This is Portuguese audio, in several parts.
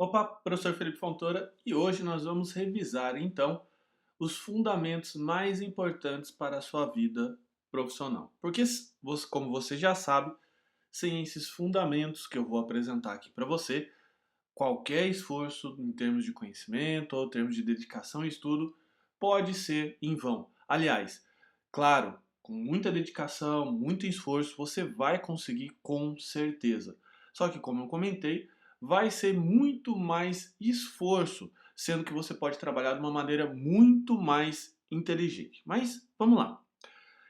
Opa, professor Felipe Fontoura, e hoje nós vamos revisar então os fundamentos mais importantes para a sua vida profissional. Porque, como você já sabe, sem esses fundamentos que eu vou apresentar aqui para você, qualquer esforço em termos de conhecimento ou em termos de dedicação e estudo pode ser em vão. Aliás, claro, com muita dedicação, muito esforço, você vai conseguir com certeza. Só que, como eu comentei, vai ser muito mais esforço, sendo que você pode trabalhar de uma maneira muito mais inteligente. Mas vamos lá.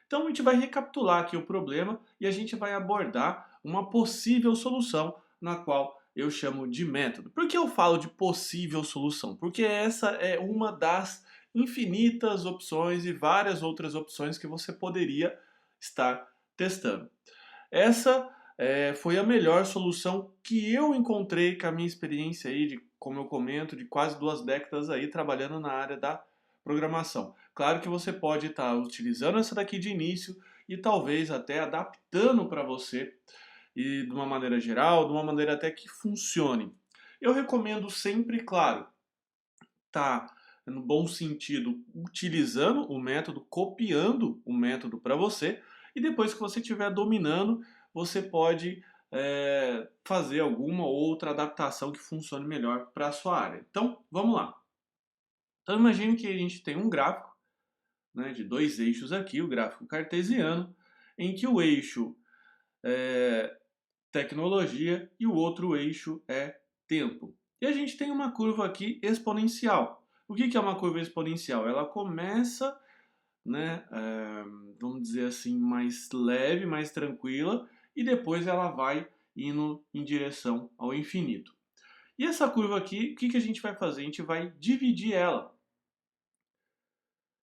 Então a gente vai recapitular aqui o problema e a gente vai abordar uma possível solução, na qual eu chamo de método. Por que eu falo de possível solução? Porque essa é uma das infinitas opções e várias outras opções que você poderia estar testando. Essa foi a melhor solução que eu encontrei com a minha experiência aí de, como eu comento, de quase 2 décadas aí trabalhando na área da programação. Claro que você pode estar utilizando essa daqui de início e talvez até adaptando para você e de uma maneira geral, de uma maneira até que funcione. Eu recomendo sempre, claro, tá no bom sentido, utilizando o método, copiando o método para você, e depois que você estiver dominando, você pode fazer alguma outra adaptação que funcione melhor para a sua área. Então, vamos lá. Então, imagine que a gente tem um gráfico, né, de dois eixos aqui, o gráfico cartesiano, em que o eixo é tecnologia e o outro eixo é tempo. E a gente tem uma curva aqui exponencial. O que é uma curva exponencial? Ela começa, né, vamos dizer assim, mais leve, mais tranquila, e depois ela vai indo em direção ao infinito. E essa curva aqui, o que a gente vai fazer? A gente vai dividir ela.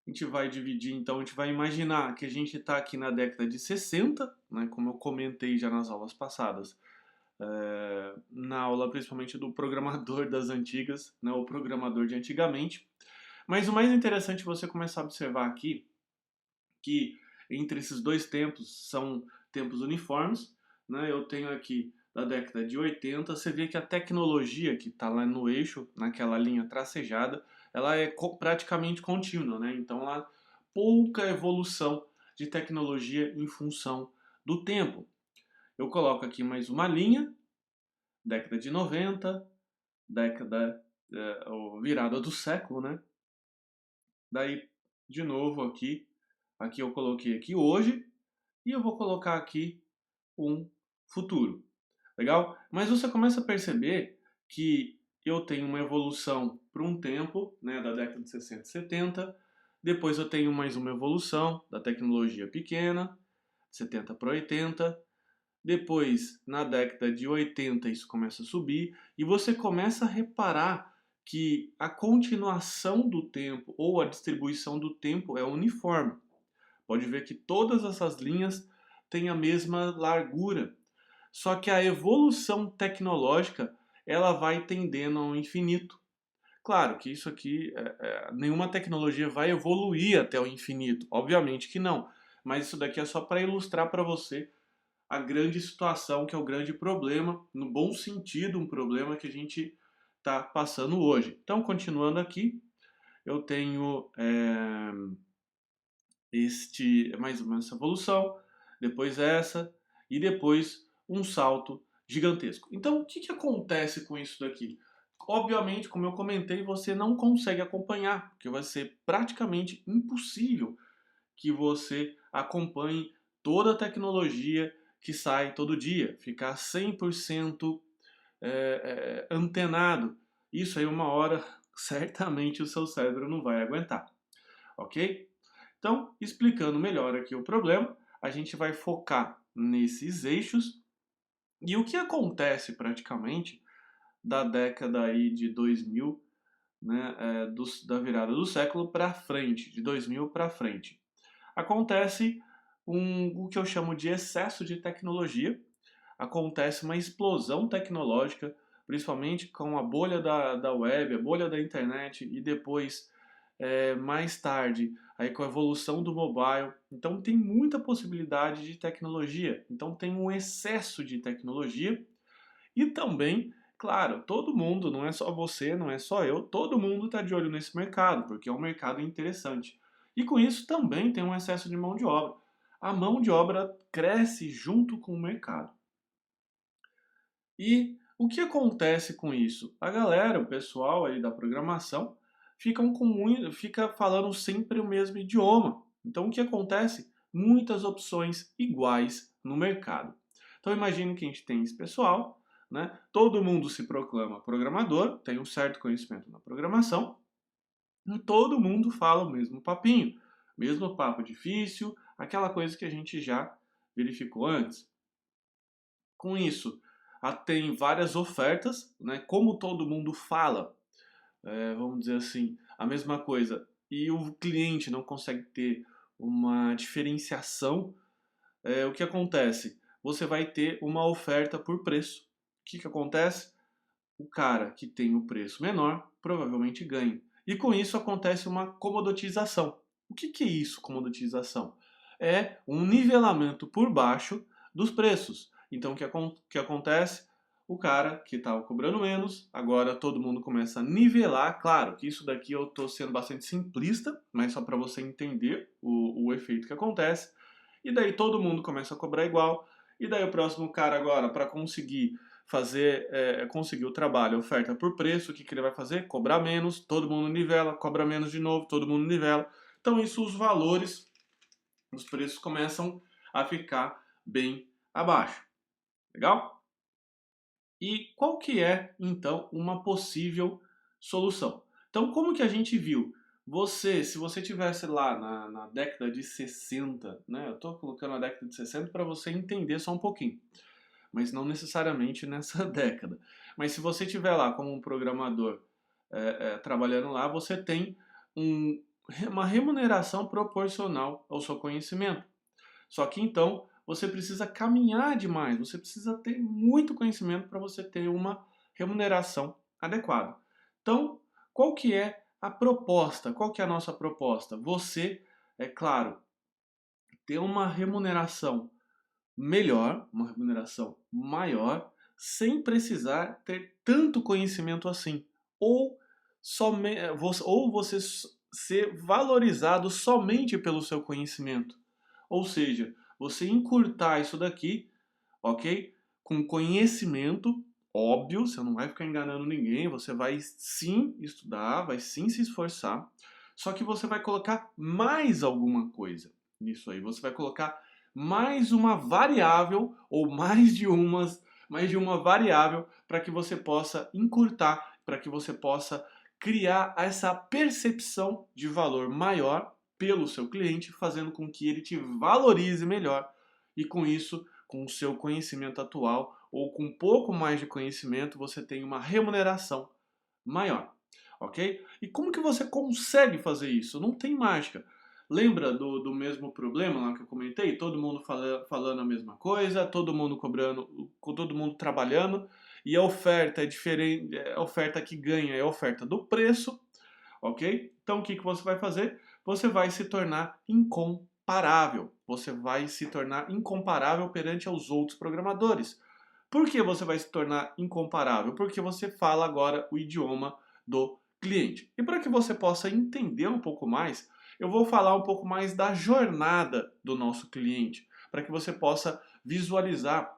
A gente vai dividir, então a gente vai imaginar que a gente está aqui na década de 60, né, como eu comentei já nas aulas passadas, na aula principalmente do programador das antigas, né, o programador de antigamente. Mas o mais interessante é você começar a observar aqui que entre esses dois tempos são tempos uniformes. Né? Eu tenho aqui da década de 80, você vê que a tecnologia que está lá no eixo, naquela linha tracejada, ela é praticamente contínua, né? Então ela pouca evolução de tecnologia em função do tempo. Eu coloco aqui mais uma linha, década de 90, década, virada do século, né? Daí, de novo aqui eu coloquei aqui hoje e eu vou colocar aqui um futuro. Legal? Mas você começa a perceber que eu tenho uma evolução para um tempo, né, da década de 60 e 70, depois eu tenho mais uma evolução da tecnologia pequena, 70 para 80, depois, na década de 80, isso começa a subir e você começa a reparar que a continuação do tempo ou a distribuição do tempo é uniforme. Pode ver que todas essas linhas têm a mesma largura, só que a evolução tecnológica ela vai tendendo ao infinito. Claro que isso aqui, nenhuma tecnologia vai evoluir até o infinito, obviamente que não, mas isso daqui é só para ilustrar para você a grande situação, que é o grande problema, no bom sentido, um problema que a gente está passando hoje. Então, continuando aqui, eu tenho mais ou menos essa evolução, depois essa, e depois um salto gigantesco. Então, o que acontece com isso daqui? Obviamente, como eu comentei, você não consegue acompanhar, porque vai ser praticamente impossível que você acompanhe toda a tecnologia que sai todo dia, ficar 100% antenado. Isso aí, uma hora, certamente o seu cérebro não vai aguentar, ok? Então, explicando melhor aqui o problema, a gente vai focar nesses eixos e o que acontece praticamente da década aí de 2000, né, da virada do século para frente, de 2000 para frente. Acontece o que eu chamo de excesso de tecnologia, acontece uma explosão tecnológica, principalmente com a bolha da web, a bolha da internet e depois, mais tarde, aí com a evolução do mobile. Então tem muita possibilidade de tecnologia, então tem um excesso de tecnologia e também Claro, todo mundo, não é só você, não é só eu, todo mundo está de olho nesse mercado, porque é um mercado interessante. E com isso também tem um excesso de mão de obra. A mão de obra cresce junto com o mercado. E o que acontece com isso? A galera, o pessoal aí da programação, fica falando sempre o mesmo idioma. Então o que acontece? Muitas opções iguais no mercado. Então imagine que a gente tem esse pessoal, né? Todo mundo se proclama programador, tem um certo conhecimento na programação, e todo mundo fala o mesmo papinho, mesmo papo difícil, aquela coisa que a gente já verificou antes. Com isso, tem várias ofertas, né? Como todo mundo fala, vamos dizer assim, a mesma coisa, e o cliente não consegue ter uma diferenciação, o que acontece? Você vai ter uma oferta por preço. O que acontece? O cara que tem o preço menor provavelmente ganha. E com isso acontece uma comoditização. O que é isso, comoditização? É um nivelamento por baixo dos preços. Então o que acontece? O cara que estava cobrando menos, agora todo mundo começa a nivelar. Claro que isso daqui eu estou sendo bastante simplista, mas só para você entender o efeito que acontece. E daí todo mundo começa a cobrar igual. E daí o próximo cara agora, para conseguir o trabalho, oferta por preço, o que ele vai fazer? Cobrar menos, todo mundo nivela, cobra menos de novo, todo mundo nivela. Então isso, os valores, os preços começam a ficar bem abaixo. Legal? E qual que é, então, uma possível solução? Então, como que a gente viu? Se você tivesse lá na década de 60, né? Eu estou colocando a década de 60 para você entender só um pouquinho, mas não necessariamente nessa década. Mas se você estiver lá como um programador trabalhando lá, você tem uma remuneração proporcional ao seu conhecimento. Só que então você precisa caminhar demais, você precisa ter muito conhecimento para você ter uma remuneração adequada. Então, qual que é a proposta? Qual que é a nossa proposta? Você, é claro, ter uma remuneração melhor, uma remuneração maior, sem precisar ter tanto conhecimento assim. Ou, ou você ser valorizado somente pelo seu conhecimento. Ou seja, você encurtar isso daqui, ok? Com conhecimento, óbvio, você não vai ficar enganando ninguém, você vai sim estudar, vai sim se esforçar, só que você vai colocar mais alguma coisa nisso aí. Você vai colocar mais uma variável ou mais de uma variável para que você possa encurtar, para que você possa criar essa percepção de valor maior pelo seu cliente, fazendo com que ele te valorize melhor e com isso, com o seu conhecimento atual ou com um pouco mais de conhecimento, você tem uma remuneração maior, ok? E como que você consegue fazer isso? Não tem mágica. Lembra do mesmo problema lá que eu comentei? Todo mundo falando a mesma coisa, todo mundo cobrando, todo mundo trabalhando, e a oferta é diferente, a oferta que ganha é a oferta do preço, ok? Então o que você vai fazer? Você vai se tornar incomparável. Você vai se tornar incomparável perante aos outros programadores. Por que você vai se tornar incomparável? Porque você fala agora o idioma do cliente. E para que você possa entender um pouco mais, eu vou falar um pouco mais da jornada do nosso cliente, para que você possa visualizar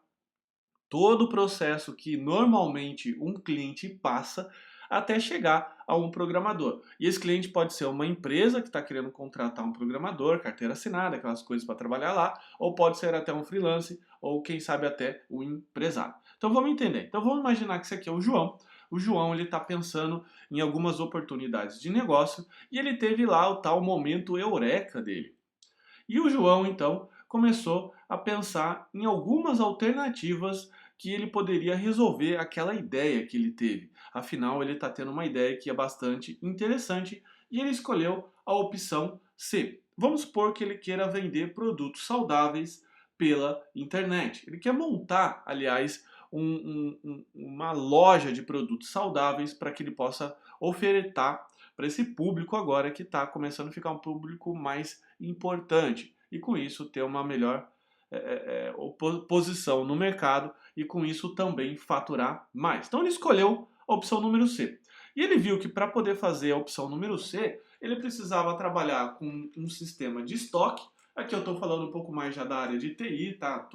todo o processo que normalmente um cliente passa até chegar a um programador. E esse cliente pode ser uma empresa que está querendo contratar um programador, carteira assinada, aquelas coisas para trabalhar lá, ou pode ser até um freelance, ou quem sabe até um empresário. Então vamos entender. Então vamos imaginar que esse aqui é o João. O João ele está pensando em algumas oportunidades de negócio e ele teve lá o tal momento eureka dele. E o João, então, começou a pensar em algumas alternativas que ele poderia resolver aquela ideia que ele teve. Afinal, ele está tendo uma ideia que é bastante interessante e ele escolheu a opção C. Vamos supor que ele queira vender produtos saudáveis pela internet. Ele quer montar, aliás, uma loja de produtos saudáveis para que ele possa ofertar para esse público agora que está começando a ficar um público mais importante e com isso ter uma melhor posição no mercado e com isso também faturar mais. Então ele escolheu a opção número C. E ele viu que para poder fazer a opção número C, ele precisava trabalhar com um sistema de estoque. Aqui eu estou falando um pouco mais já da área de TI, tá?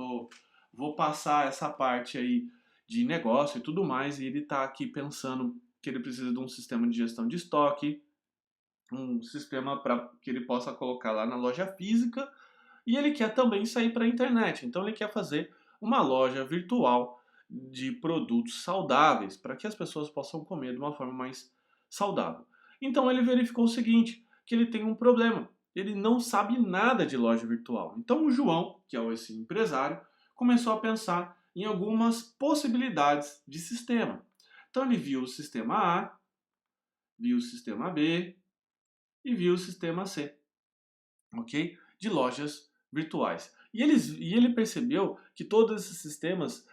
Vou passar essa parte aí de negócio e tudo mais, e ele está aqui pensando que ele precisa de um sistema de gestão de estoque, um sistema para que ele possa colocar lá na loja física, e ele quer também sair para a internet. Então ele quer fazer uma loja virtual de produtos saudáveis para que as pessoas possam comer de uma forma mais saudável. Então ele verificou o seguinte, que ele tem um problema. Ele não sabe nada de loja virtual. Então o João, que é esse empresário, começou a pensar em algumas possibilidades de sistema. Então ele viu o sistema A, viu o sistema B e viu o sistema C, ok? De lojas virtuais. E ele percebeu que todos esses sistemas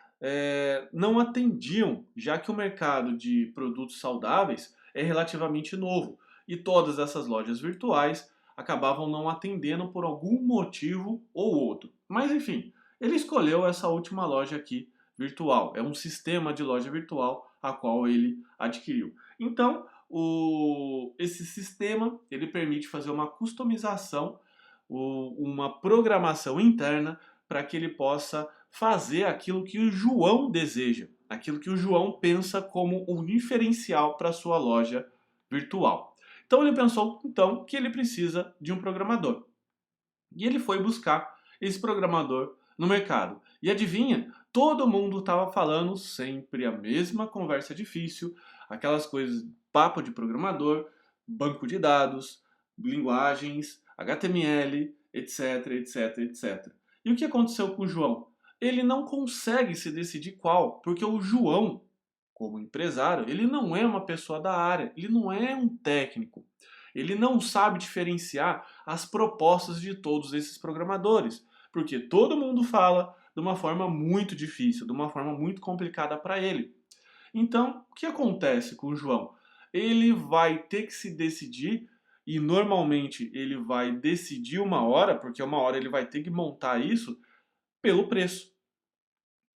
não atendiam, já que o mercado de produtos saudáveis é relativamente novo. E todas essas lojas virtuais acabavam não atendendo por algum motivo ou outro. Mas enfim, ele escolheu essa última loja aqui virtual. É um sistema de loja virtual a qual ele adquiriu. Então, esse sistema ele permite fazer uma customização, uma programação interna para que ele possa fazer aquilo que o João deseja, aquilo que o João pensa como um diferencial para a sua loja virtual. Então ele pensou então que ele precisa de um programador. E ele foi buscar esse programador no mercado. E adivinha? Todo mundo estava falando sempre a mesma conversa difícil, aquelas coisas, papo de programador, banco de dados, linguagens, HTML, etc, etc, etc. E o que aconteceu com o João? Ele não consegue se decidir qual, porque o João, como empresário, ele não é uma pessoa da área, ele não é um técnico. Ele não sabe diferenciar as propostas de todos esses programadores, porque todo mundo fala de uma forma muito difícil, de uma forma muito complicada para ele. Então, o que acontece com o João? Ele vai ter que se decidir e normalmente ele vai decidir uma hora, porque uma hora ele vai ter que montar isso pelo preço,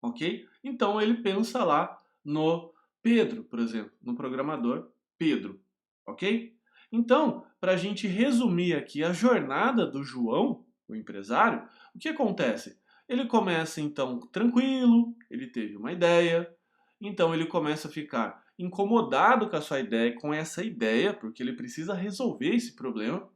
ok? Então ele pensa lá no Pedro, por exemplo, no programador Pedro, ok? Então, para a gente resumir aqui a jornada do João, o empresário, o que acontece? Ele começa então tranquilo, ele teve uma ideia, então ele começa a ficar incomodado com a sua ideia, com essa ideia, porque ele precisa resolver esse problema,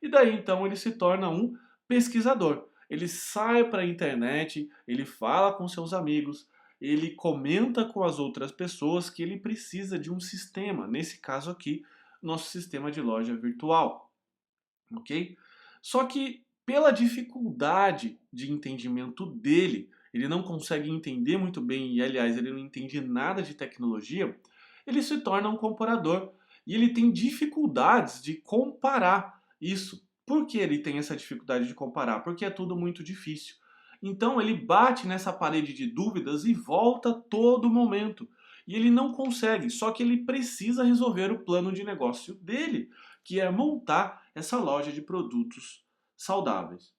e daí então ele se torna um pesquisador. Ele sai para a internet, ele fala com seus amigos, ele comenta com as outras pessoas que ele precisa de um sistema, nesse caso aqui, nosso sistema de loja virtual, ok? Só que pela dificuldade de entendimento dele, ele não consegue entender muito bem e aliás ele não entende nada de tecnologia, ele se torna um comparador e ele tem dificuldades de comparar isso. Por que ele tem essa dificuldade de comparar? Porque é tudo muito difícil. Então ele bate nessa parede de dúvidas e volta todo momento. E ele não consegue, só que ele precisa resolver o plano de negócio dele, que é montar essa loja de produtos saudáveis.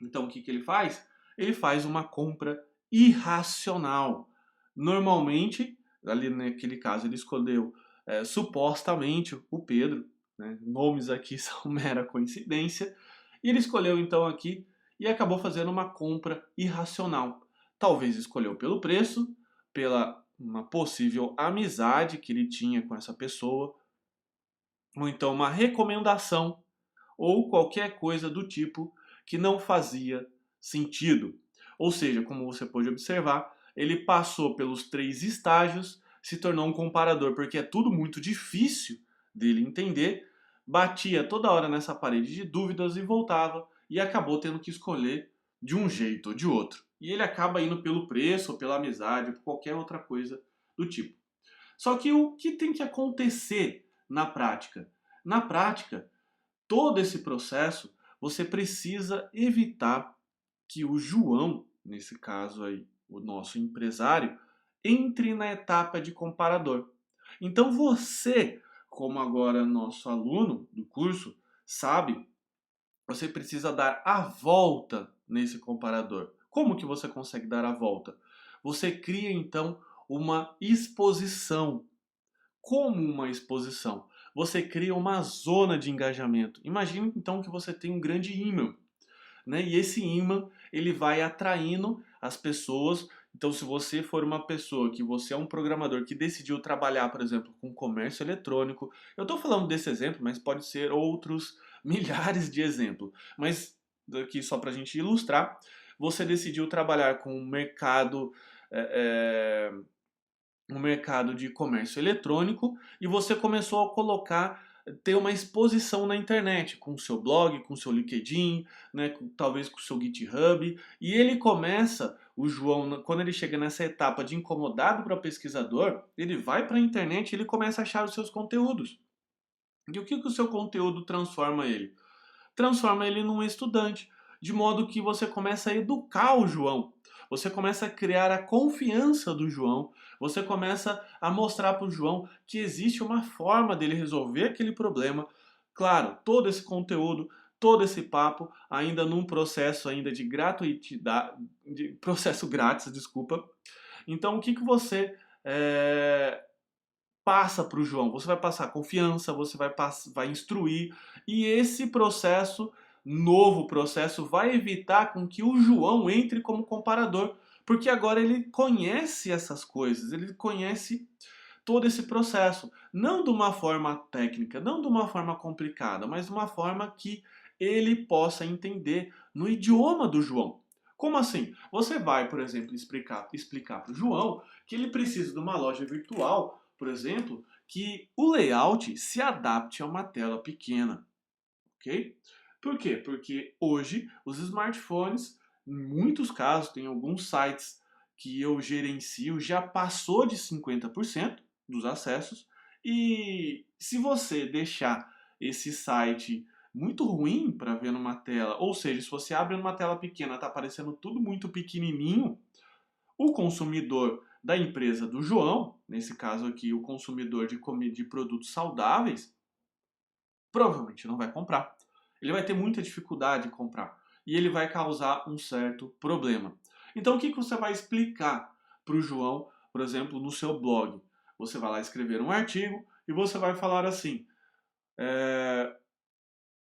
Então o que, que ele faz? Ele faz uma compra irracional. Normalmente, ali naquele caso, ele escolheu supostamente o Pedro, né? Nomes aqui são mera coincidência, e ele escolheu então aqui e acabou fazendo uma compra irracional. Talvez escolheu pelo preço, pela uma possível amizade que ele tinha com essa pessoa, ou então uma recomendação, ou qualquer coisa do tipo que não fazia sentido. Ou seja, como você pode observar, ele passou pelos 3 estágios, se tornou um comparador, porque é tudo muito difícil dele entender, batia toda hora nessa parede de dúvidas e voltava, e acabou tendo que escolher de um jeito ou de outro. E ele acaba indo pelo preço, ou pela amizade, ou por qualquer outra coisa do tipo. Só que o que tem que acontecer na prática? Na prática, todo esse processo, você precisa evitar que o João, nesse caso aí, o nosso empresário, entre na etapa de comparador. Então você, como agora nosso aluno do curso, sabe você precisa dar a volta nesse comparador. Como que você consegue dar a volta? Você cria então uma exposição. Como uma exposição? Você cria uma zona de engajamento. Imagine então que você tem um grande ímã, né? E esse imã, ele vai atraindo as pessoas. Então, se você for uma pessoa que você é um programador que decidiu trabalhar, por exemplo, com comércio eletrônico, eu estou falando desse exemplo, mas pode ser outros milhares de exemplos. Mas aqui só para a gente ilustrar, você decidiu trabalhar com o mercado, é, no mercado de comércio eletrônico e você começou a colocar, ter uma exposição na internet com o seu blog, com o seu LinkedIn, né, talvez com o seu GitHub, e ele começa, o João, quando ele chega nessa etapa de incomodado para pesquisador, ele vai para a internet e ele começa a achar os seus conteúdos. E o que o seu conteúdo transforma ele? Transforma ele num estudante, de modo que você começa a educar o João. Você começa a criar a confiança do João, você começa a mostrar para o João que existe uma forma dele resolver aquele problema. Claro, todo esse conteúdo, todo esse papo, ainda num processo ainda de gratuidade, de processo grátis, desculpa. Então, o que você passa para o João? Você vai passar confiança, você vai instruir, e esse processo, novo processo, vai evitar com que o João entre como comparador, porque agora ele conhece essas coisas, ele conhece todo esse processo, não de uma forma técnica, não de uma forma complicada, mas de uma forma que ele possa entender no idioma do João. Como assim? Você vai, por exemplo, explicar para o João que ele precisa de uma loja virtual, por exemplo, que o layout se adapte a uma tela pequena, ok? Por quê? Porque hoje os smartphones, em muitos casos, tem alguns sites que eu gerencio, já passou de 50% dos acessos, e se você deixar esse site muito ruim para ver numa tela, ou seja, se você abre numa tela pequena, está aparecendo tudo muito pequenininho, o consumidor da empresa do João, nesse caso aqui o consumidor de produtos saudáveis, provavelmente não vai comprar. Ele vai ter muita dificuldade em comprar e ele vai causar um certo problema. Então o que você vai explicar para o João, por exemplo, no seu blog? Você vai lá escrever um artigo e você vai falar assim: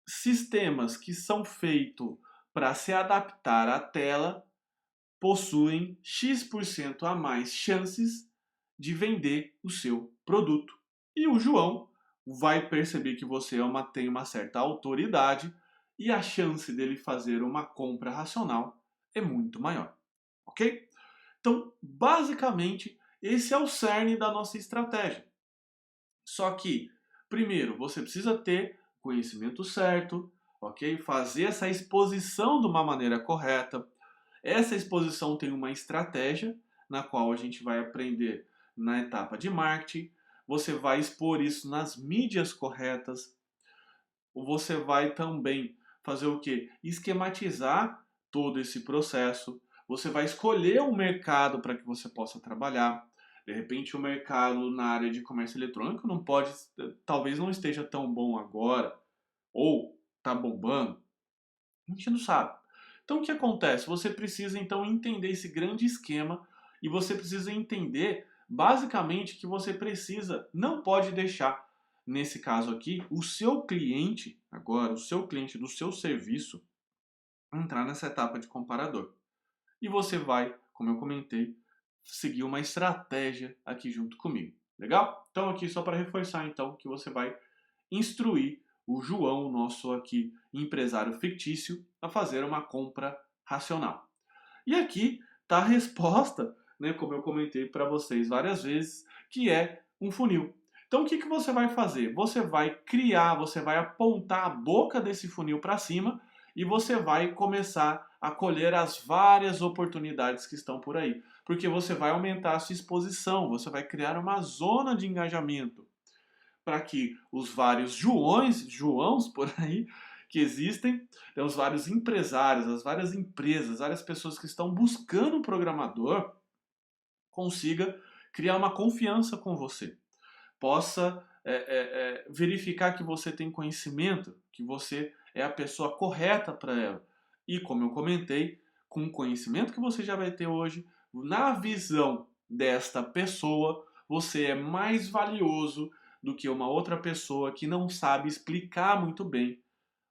sistemas que são feitos para se adaptar à tela possuem X% a mais chances de vender o seu produto. E o João vai perceber que você tem uma certa autoridade e a chance dele fazer uma compra racional é muito maior. Ok? Então, basicamente, esse é o cerne da nossa estratégia. Só que, primeiro, você precisa ter conhecimento certo, ok? Fazer essa exposição de uma maneira correta. Essa exposição tem uma estratégia na qual a gente vai aprender na etapa de marketing. Você vai expor isso nas mídias corretas. Você vai também fazer o quê? Esquematizar todo esse processo. Você vai escolher um mercado para que você possa trabalhar. De repente, o mercado na área de comércio eletrônico não pode, talvez não esteja tão bom agora, ou está bombando. A gente não sabe. Então, o que acontece? Você precisa então entender esse grande esquema e você precisa entender, basicamente, que você precisa, não pode deixar, nesse caso aqui, o seu cliente, agora, o seu cliente do seu serviço, entrar nessa etapa de comparador. E você vai, como eu comentei, seguir uma estratégia aqui junto comigo. Legal? Então, aqui só para reforçar, então, que você vai instruir o João, nosso aqui empresário fictício, a fazer uma compra racional. E aqui está a resposta, né, como eu comentei para vocês várias vezes, que é um funil. Então o que você vai fazer? Você vai criar, você vai apontar a boca desse funil para cima e você vai começar a colher as várias oportunidades que estão por aí. Porque você vai aumentar a sua exposição, você vai criar uma zona de engajamento para que os vários Joãos por aí que existem, né, os vários empresários, as várias empresas, várias pessoas que estão buscando um programador, consiga criar uma confiança com você, possa verificar que você tem conhecimento, que você é a pessoa correta para ela. E como eu comentei, com o conhecimento que você já vai ter hoje, na visão desta pessoa, você é mais valioso do que uma outra pessoa que não sabe explicar muito bem,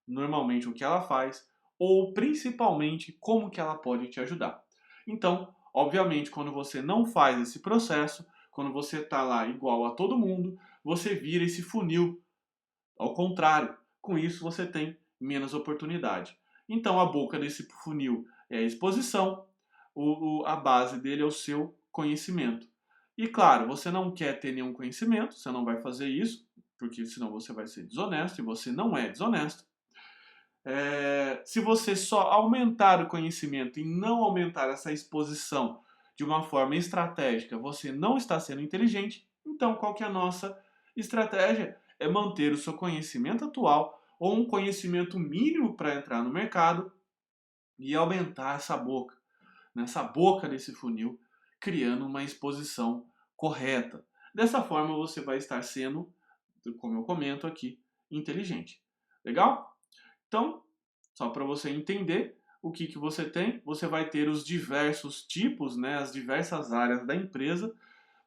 normalmente, o que ela faz ou principalmente como que ela pode te ajudar. Então, obviamente, quando você não faz esse processo, quando você está lá igual a todo mundo, você vira esse funil. Ao contrário, com isso você tem menos oportunidade. Então, a boca desse funil é a exposição, a base dele é o seu conhecimento. E claro, você não quer ter nenhum conhecimento, você não vai fazer isso, porque senão você vai ser desonesto e você não é desonesto. Se você só aumentar o conhecimento e não aumentar essa exposição de uma forma estratégica, você não está sendo inteligente. Então, qual que é a nossa estratégia? É manter o seu conhecimento atual ou um conhecimento mínimo para entrar no mercado e aumentar essa boca, nessa boca desse funil, criando uma exposição correta. Dessa forma, você vai estar sendo, como eu comento aqui, inteligente. Legal? Então, só para você entender o que você tem, você vai ter os diversos tipos, né, as diversas áreas da empresa.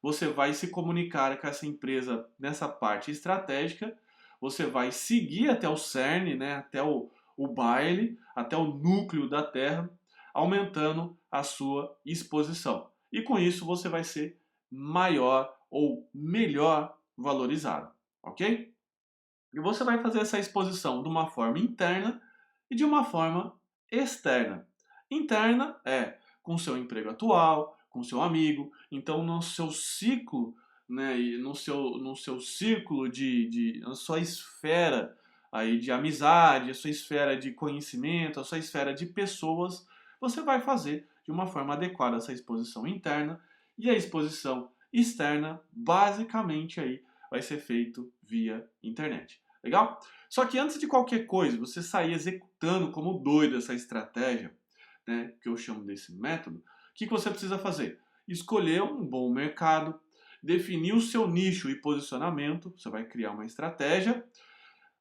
Você vai se comunicar com essa empresa nessa parte estratégica. Você vai seguir até o cerne, né, até o baile, até o núcleo da Terra, aumentando a sua exposição. E com isso você vai ser maior ou melhor valorizado, ok? E você vai fazer essa exposição de uma forma interna e de uma forma externa. Interna é com o seu emprego atual, com o seu amigo, então no seu ciclo, né, e no seu círculo na sua esfera aí de amizade, a sua esfera de conhecimento, a sua esfera de pessoas, você vai fazer de uma forma adequada essa exposição interna e a exposição externa, basicamente aí vai ser feito via internet. Legal? Só que antes de qualquer coisa, você sair executando como doido essa estratégia, né, que eu chamo desse método, o que você precisa fazer? Escolher um bom mercado, definir o seu nicho e posicionamento, você vai criar uma estratégia,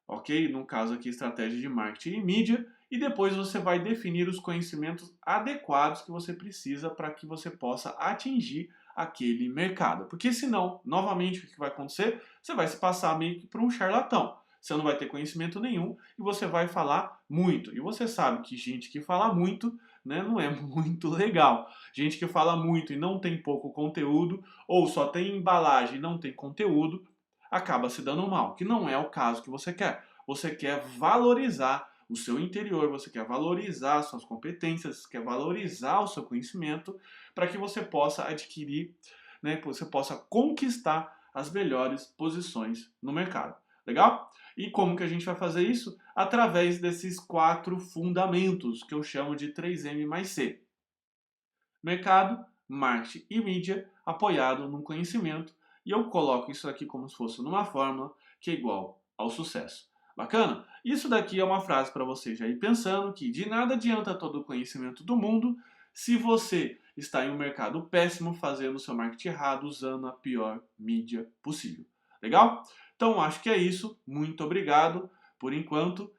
ok? No caso aqui, estratégia de marketing e mídia, e depois você vai definir os conhecimentos adequados que você precisa para que você possa atingir aquele mercado. Porque senão, novamente, o que vai acontecer? Você vai se passar meio que por um charlatão. Você não vai ter conhecimento nenhum e você vai falar muito. E você sabe que gente que fala muito, né, não é muito legal. Gente que fala muito e não tem pouco conteúdo, ou só tem embalagem e não tem conteúdo, acaba se dando mal, que não é o caso que você quer. Você quer valorizar o seu interior, você quer valorizar as suas competências, você quer valorizar o seu conhecimento para que você possa adquirir, né, que você possa conquistar as melhores posições no mercado. Legal? E como que a gente vai fazer isso? Através desses 4 fundamentos que eu chamo de 3M mais C. Mercado, marketing e mídia apoiado no conhecimento. E eu coloco isso aqui como se fosse numa fórmula que é igual ao sucesso. Bacana? Isso daqui é uma frase para você já ir pensando que de nada adianta todo o conhecimento do mundo se você está em um mercado péssimo fazendo o seu marketing errado usando a pior mídia possível. Legal? Então acho que é isso. Muito obrigado por enquanto.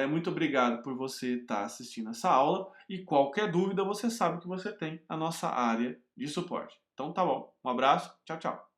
Muito obrigado por você estar assistindo essa aula e qualquer dúvida você sabe que você tem a nossa área de suporte. Então tá bom. Um abraço. Tchau, tchau.